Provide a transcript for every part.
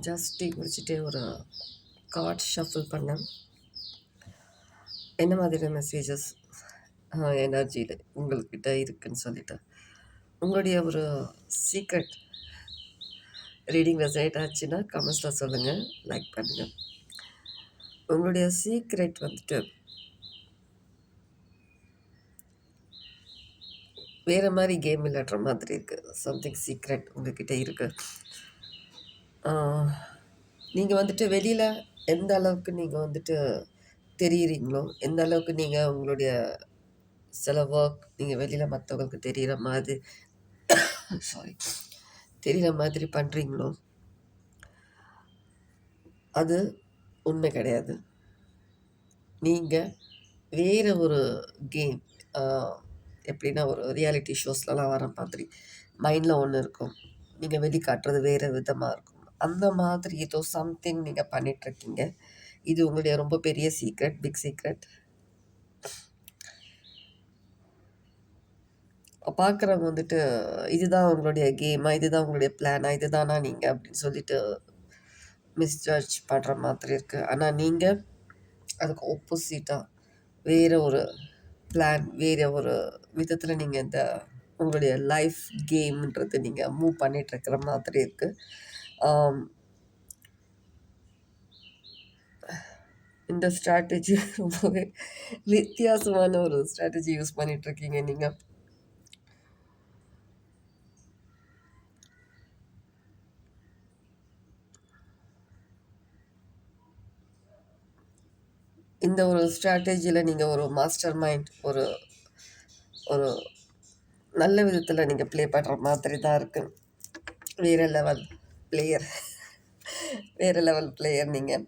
Just tea குடிச்சிட்டு ஒரு card shuffle பண்ணேன். என்ன மாதிரியான மெசேஜஸ் எனர்ஜியில் உங்கள்கிட்ட இருக்குன்னு சொல்லிட்டு உங்களுடைய ஒரு சீக்ரெட் ரீடிங் ரெசனேட் ஆச்சுன்னா கமெண்ட்ஸில் சொல்லுங்கள், லைக் பண்ணுங்கள். உங்களுடைய சீக்ரெட் வந்துட்டு வேறு மாதிரி கேம் விளையாடுற மாதிரி இருக்குது. சம்திங் சீக்ரெட் உங்கள்கிட்ட இருக்குது. நீங்கள் வந்துட்டு வெளியில் எந்த அளவுக்கு நீங்கள் வந்துட்டு தெரியுறீங்களோ, எந்த அளவுக்கு நீங்கள் உங்களுடைய சில ஒர்க் நீங்கள் வெளியில் மற்றவங்களுக்கு தெரிகிற மாதிரி சாரி தெரிகிற மாதிரி பண்ணுறீங்களோ, அது உண்மை கிடையாது. நீங்கள் வேறு ஒரு கேம், எப்படின்னா ஒரு ரியாலிட்டி ஷோஸ்லலாம் வர மாதிரி மைண்டில் ஒன்று இருக்கும், நீங்கள் வெளிக்காட்டுறது வேறு விதமாக இருக்கும். அந்த மாதிரி ஏதோ சம்திங் நீங்கள் பண்ணிகிட்ருக்கீங்க. இது உங்களுடைய ரொம்ப பெரிய சீக்ரெட், பிக் சீக்ரெட். பார்க்குறவங்க வந்துட்டு இதுதான் உங்களுடைய கேமா, இதுதான் உங்களுடைய பிளானா, இதுதானா நீங்கள் அப்படின்னு சொல்லிட்டு மிஸ்ஜட்ஜ் பண்ணுற மாதிரி இருக்குது. ஆனால் நீங்கள் அதுக்கு ஆப்போசிட்டாக வேறு ஒரு பிளான், வேறு ஒரு விதத்தில் நீங்கள் இந்த உங்களுடைய லைஃப் கேம்ன்றது நீங்கள் மூவ் பண்ணிகிட்ருக்கிற மாதிரி இருக்குது. இந்த ஸ்ட்ராட்டஜி ரொம்பவே வித்தியாசமான ஒரு ஸ்ட்ராட்டஜி யூஸ் பண்ணிகிட்ருக்கீங்க நீங்கள். இந்த ஒரு ஸ்ட்ராட்டஜியில் நீங்கள் ஒரு மாஸ்டர் மைண்ட், ஒரு ஒரு நல்ல விதத்தில் நீங்கள் ப்ளே பண்ணுற மாதிரி தான் இருக்குது. வேறு லெவல் பிளேயர், வேறு லெவல் பிளேயர் நீங்கள்.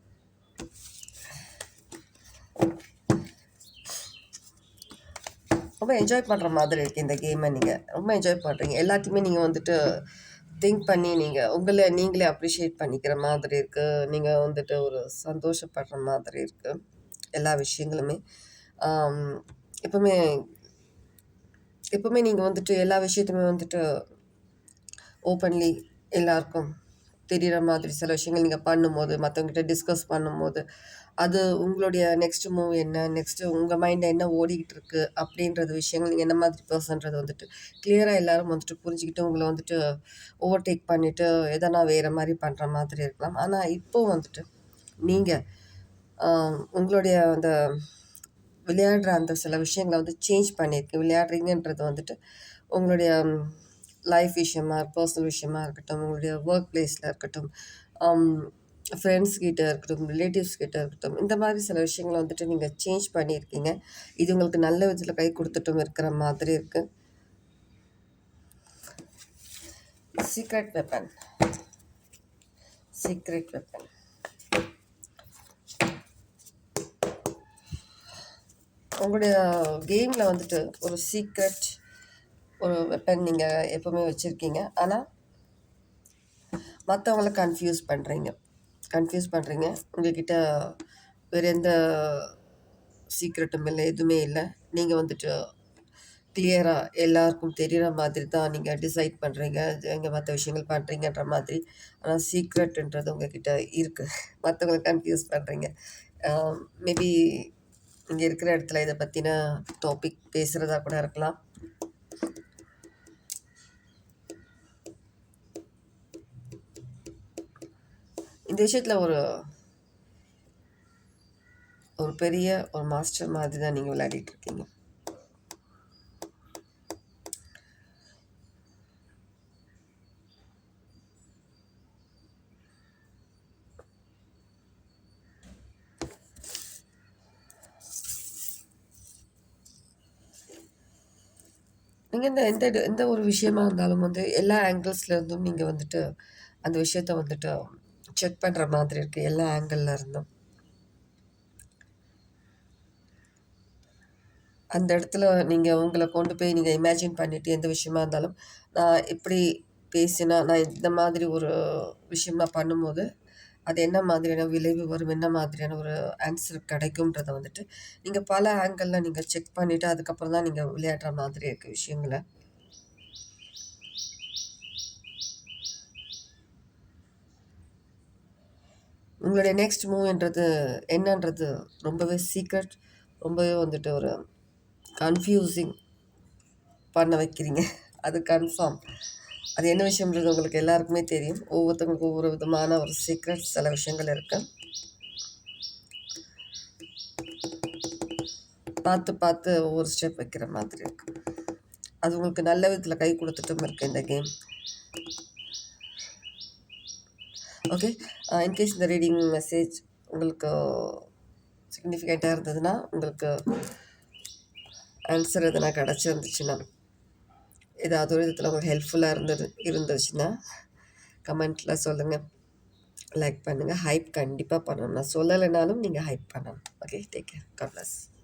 ரொம்ப என்ஜாய் பண்ணுற மாதிரி இருக்குது இந்த கேமை. நீங்கள் ரொம்ப என்ஜாய் பண்ணுறீங்க. எல்லாத்தையுமே நீங்கள் வந்துட்டு திங்க் பண்ணி நீங்கள் உங்களை நீங்களே அப்ரிஷியேட் பண்ணிக்கிற மாதிரி இருக்குது. நீங்கள் வந்துட்டு ஒரு சந்தோஷப்படுற மாதிரி இருக்குது. எல்லா விஷயங்களுமே எப்பவுமே எப்பவுமே நீங்கள் வந்துட்டு எல்லா விஷயத்தையுமே வந்துட்டு ஓப்பன்லி எல்லாருக்கும் தெரிகிற மாதிரி சில விஷயங்கள் நீங்கள் பண்ணும்போது, மற்றவங்ககிட்ட டிஸ்கஸ் பண்ணும்போது, அது உங்களுடைய நெக்ஸ்ட் மூவ் என்ன, நெக்ஸ்ட்டு உங்கள் மைண்டில் என்ன ஓடிக்கிட்டு இருக்குது அப்படின்றது விஷயங்கள் நீங்கள் என்ன மாதிரி பர்சன்றது வந்துட்டு கிளியராக எல்லோரும் வந்துட்டு புரிஞ்சுக்கிட்டு உங்களை வந்துட்டு ஓவர்டேக் பண்ணிவிட்டு எதனா வேறு மாதிரி பண்ணுற மாதிரி இருக்கலாம். ஆனால் இப்போது வந்துட்டு நீங்கள் உங்களுடைய அந்த விளையாடுற அந்த சில விஷயங்களை வந்து சேஞ்ச் பண்ணியிருக்கு. விளையாடுறீங்கன்றது வந்துட்டு உங்களுடைய லைஃப் விஷயமா, பர்சனல் விஷயமா இருக்கட்டும், உங்களுடைய ஒர்க் பிளேஸில் இருக்கட்டும், ஃப்ரெண்ட்ஸ் கிட்ட இருக்கட்டும், ரிலேட்டிவ்ஸ் கிட்ட இருக்கட்டும், இந்த மாதிரி சில விஷயங்களை வந்துட்டு நீங்கள் சேஞ்ச் பண்ணியிருக்கீங்க. இது உங்களுக்கு நல்ல விதத்தில் கை கொடுத்துட்டும் இருக்கிற மாதிரி இருக்குது. Secret weapon, secret weapon. உங்களுடைய கேமில் வந்துட்டு ஒரு சீக்ரெட் ஒரு வெப்பன் நீங்கள் எப்போவுமே வச்சுருக்கீங்க. ஆனால் மற்றவங்கள கன்ஃபியூஸ் பண்ணுறீங்க. உங்கள்கிட்ட வேறு எந்த சீக்ரெட்டும் இல்லை, எதுவுமே இல்லை. நீங்கள் வந்துட்டு கிளியராக எல்லாருக்கும் தெரிகிற மாதிரி தான் நீங்கள் டிசைட் பண்ணுறீங்க, எங்கே மற்ற விஷயங்கள் பண்ணுறீங்கன்ற மாதிரி. ஆனால் சீக்ரெட்டுன்றது உங்கள்கிட்ட இருக்குது. மற்றவங்களை கன்ஃபியூஸ் பண்ணுறீங்க. மேபி இங்கே இருக்கிற இடத்துல இதை பற்றின டாபிக் பேசுகிறதா கூட இருக்கலாம். இந்த விஷயத்தில் ஒரு பெரிய ஒரு மாஸ்டர் மாதிரி தான் நீங்கள் விளையாடிட்டு இருக்கீங்க. நீங்கள் எந்த ஒரு விஷயமா இருந்தாலும் வந்து எல்லா ஆங்கிள்ஸ்லேருந்தும் நீங்கள் வந்துட்டு அந்த விஷயத்த வந்துட்டு செக் பண்ணுற மாதிரி இருக்குது. எல்லா ஆங்கிளில் இருந்தும் அந்த இடத்துல நீங்கள் உங்களை கொண்டு போய் நீங்கள் இமேஜின் பண்ணிவிட்டு எந்த விஷயமா இருந்தாலும், நான் இப்படி பேசினா, நான் இந்த மாதிரி ஒரு விஷயமா பண்ணும்போது அது என்ன மாதிரியான விளைவு வரும், என்ன மாதிரியான ஒரு ஆன்சர் கிடைக்கும்ன்றத வந்துட்டு நீங்கள் பல ஆங்கிளில் நீங்கள் செக் பண்ணிவிட்டு அதுக்கப்புறம் தான் நீங்கள் விளையாடுற மாதிரி இருக்குது விஷயங்களை. உங்களுடைய நெக்ஸ்ட் மூவ்ன்றது என்னன்றது ரொம்பவே சீக்ரெட். ரொம்பவே வந்துட்டு ஒரு கன்ஃப்யூசிங் பண்ண வைக்கிறீங்க. அது கன்ஃபார்ம். அது என்ன விஷயம்ன்றது உங்களுக்கு எல்லாருக்குமே தெரியும். ஒவ்வொருத்தவங்களுக்கும் ஒவ்வொரு விதமான ஒரு சீக்ரெட் சில விஷயங்கள் இருக்கு. பார்த்து பார்த்து ஒவ்வொரு ஸ்டெப் வைக்கிற மாதிரி இருக்கு. அது உங்களுக்கு நல்ல விதத்தில் கை கொடுத்துட்டும் இருக்கு இந்த கேம். ஓகே, இன்கேஸ் இந்த ரீடிங் மெசேஜ் உங்களுக்கு சிக்னிஃபிகண்ட்டாக இருந்ததுன்னா, உங்களுக்கு ஆன்சர் எதனா கிடச்சிருந்துச்சுன்னா, ஏதாவது ஒரு விதத்தில் உங்களுக்கு ஹெல்ப்ஃபுல்லாக இருந்துச்சுன்னா கமெண்ட்டில் சொல்லுங்கள். லைக் பண்ணுங்கள். ஹைப் கண்டிப்பாக பண்ணணும். நான் சொல்லலைனாலும் நீங்கள் ஹைப் பண்ணணும். Okay, take care. God plus.